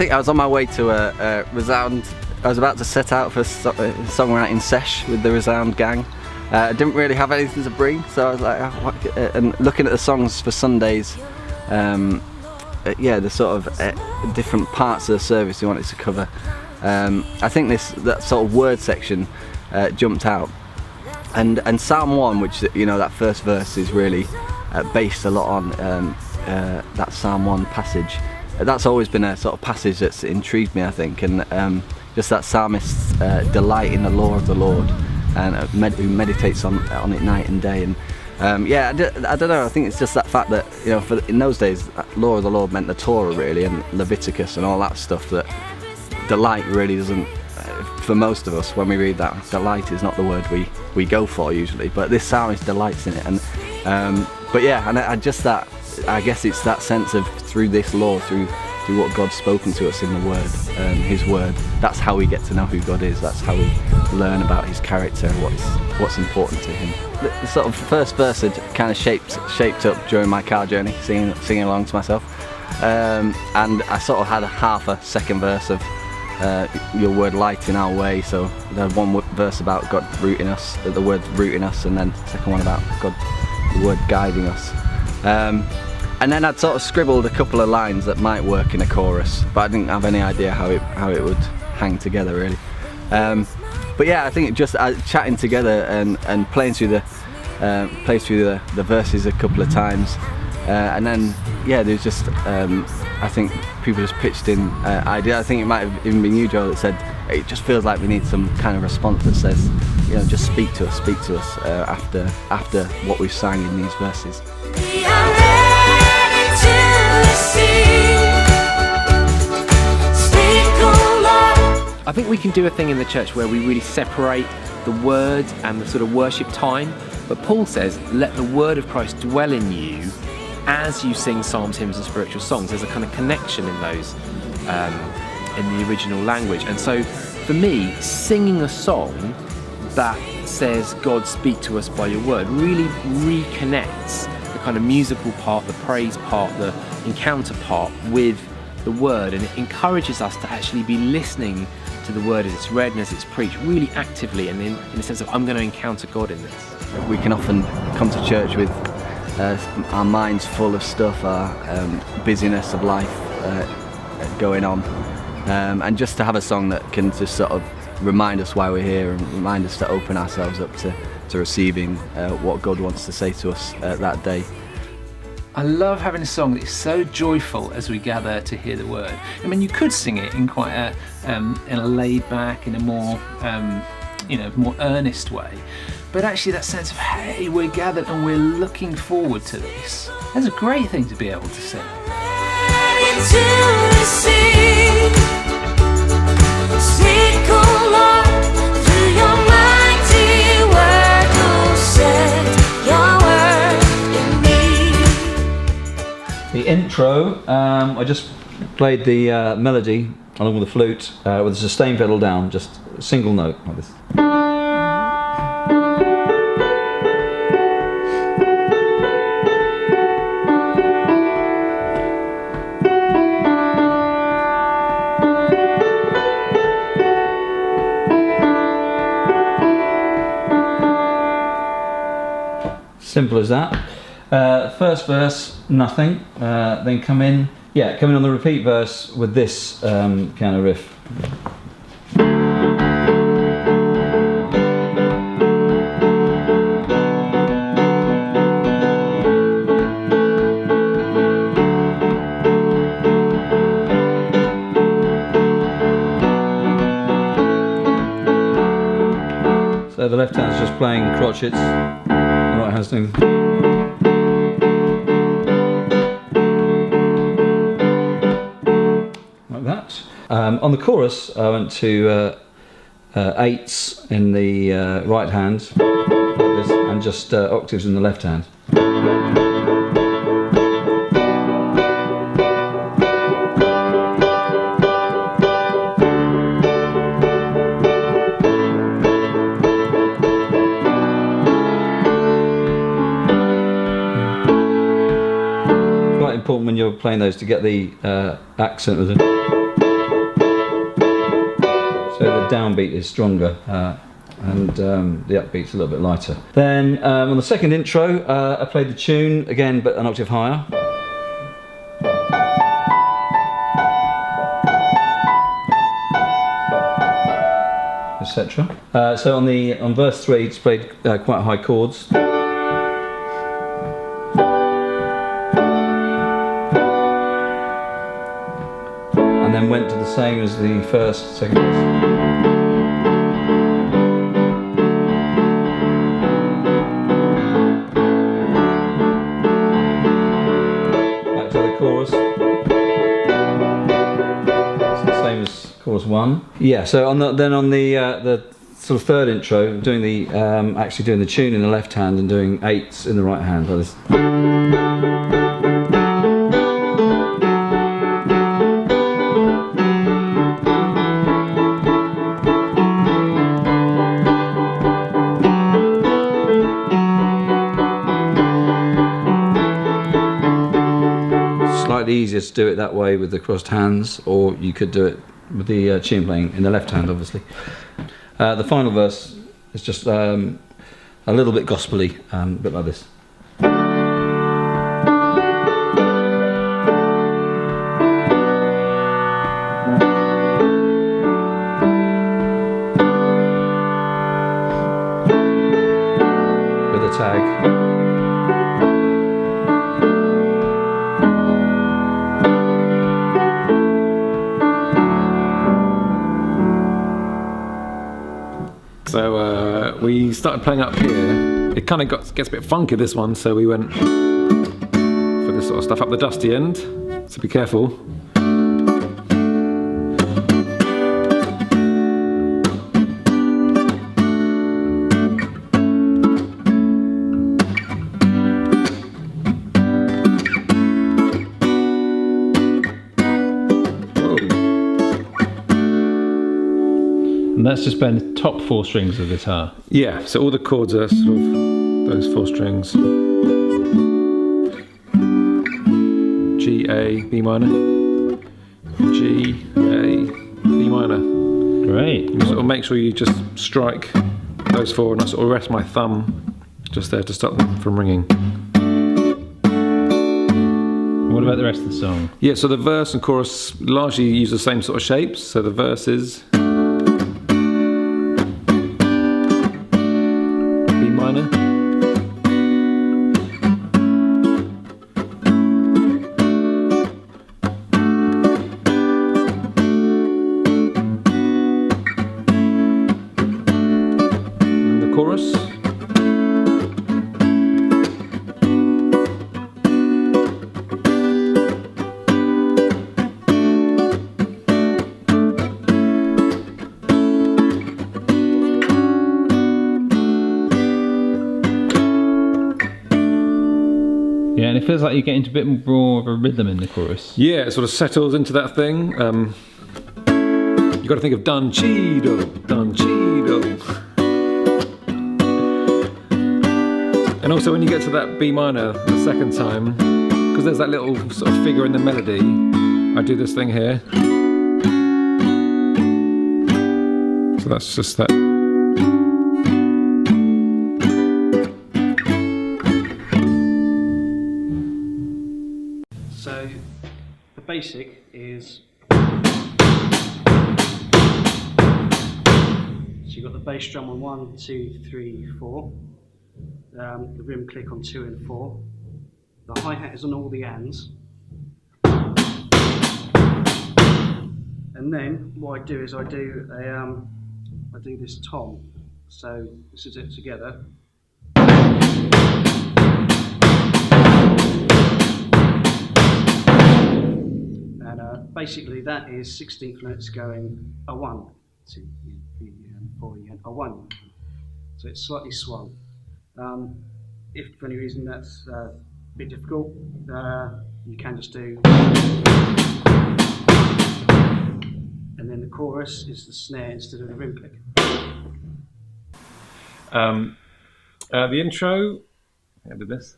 think I was on my way to a Resound. I was about to set out for a songwriting sesh with the Resound gang. I didn't really have anything to bring, so I was like, and looking at the songs for Sundays, yeah, the sort of different parts of the service we wanted to cover. I think that sort of word section jumped out, and Psalm 1, which, you know, that first verse is really based a lot on that Psalm 1 passage. That's always been a sort of passage that's intrigued me, I think, and just that psalmist's delight in the law of the Lord, and who meditates on it night and day. And yeah, I don't know, I think it's just that fact that, you know, in those days, law of the Lord meant the Torah really, and Leviticus and all that stuff, that delight really doesn't, for most of us, when we read that, delight is not the word we go for usually, but this psalmist delights in it. And but yeah, and I guess it's that sense of, through this law, through what God's spoken to us in the Word, His Word, that's how we get to know who God is, that's how we learn about His character and what's important to Him. The sort of first verse had kind of shaped up during my car journey, singing along to myself, and I sort of had half a second verse of your word light in our way. So there's one verse about God rooting us, the word rooting us, and then the second one about God, the word guiding us. And then I'd sort of scribbled a couple of lines that might work in a chorus, but I didn't have any idea how it would hang together really. But yeah, I think it just chatting together and playing through the verses a couple of times, and then yeah, there's just I think people just pitched in ideas. I think it might have even been you, Joe, that said it just feels like we need some kind of response that says, you know, just speak to us after what we've sang in these verses. I think we can do a thing in the church where we really separate the word and the sort of worship time, but Paul says, let the word of Christ dwell in you as you sing psalms, hymns and spiritual songs. There's a kind of connection in those in the original language. And so for me, singing a song that says, God, speak to us by your word, really reconnects the kind of musical part, the praise part, the encounter part with the word, and it encourages us to actually be listening to the word as it's read and as it's preached, really actively, and in the sense of, I'm going to encounter God in this. We can often come to church with our minds full of stuff, our busyness of life going on, and just to have a song that can just sort of remind us why we're here and remind us to open ourselves up to receiving what God wants to say to us that day. I love having a song that is so joyful as we gather to hear the word. I mean, you could sing it in quite in a laid back, in a more more earnest way, but actually that sense of, hey, we're gathered and we're looking forward to this. That's a great thing to be able to sing. The intro, I just played the melody along with the flute with the sustain pedal down, just a single note like this. Simple as that. First verse, nothing. Then come in on the repeat verse with this piano riff. So the left hand's just playing crotchets, the right hand's doing. On the chorus, I went to eighths in the right hand, like this, and just octaves in the left hand. Quite important when you're playing those to get the accent with it. downbeat is stronger. And the upbeat's a little bit lighter. Then on the second intro, I played the tune again, but an octave higher. Etc. So on verse 3, it's played quite high chords. And then went to the same as the first, second verse. Chorus 1. Yeah. So on the sort of third intro, doing the actually doing the tune in the left hand and doing 8s in the right hand. Like this. Slightly easier to do it that way with the crossed hands, or you could do it with the tune playing in the left hand, obviously. The final verse is just a little bit gospel-y, a bit like this. With a tag. So we started playing up here. It kind of gets a bit funky, this one, so we went for this sort of stuff up the dusty end, so be careful. And that's just playing the top 4 strings of the guitar. Yeah, so all the chords are sort of those 4 strings. G, A, B minor. G, A, B minor. Great. You sort of make sure you just strike those 4, and I sort of rest my thumb just there to stop them from ringing. What about the rest of the song? Yeah, so the verse and chorus largely use the same sort of shapes. So the verse is B minor. And the chorus. Yeah, and it feels like you get into a bit more of a rhythm in the chorus. Yeah, it sort of settles into that thing. You've got to think of Don Cheedo, Don Cheedo. And also when you get to that B minor the second time, because there's that little sort of figure in the melody, I do this thing here. So that's just that. So the basic is, so you've got the bass drum on 1, 2, 3, 4, the rim click on 2 and 4, the hi-hat is on all the ands, and then what I do is I do this tom, so this is it together. And basically that is 16th notes going a 1, 2, 3, 4, a 1. So it's slightly swung. If for any reason that's a bit difficult, you can just do. And then the chorus is the snare instead of the rim click. The intro, I did this.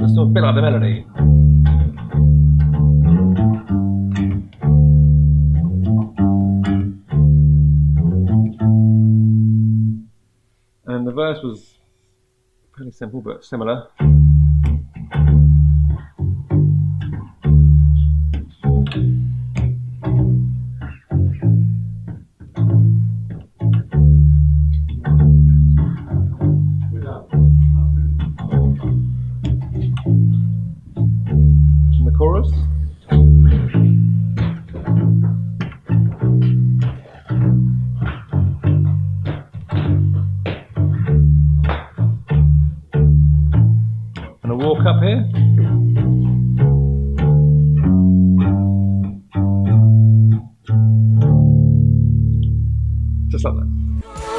Let's sort of bit like the melody. And the verse was fairly simple but similar. And the chorus. And a walk up here. Just like that.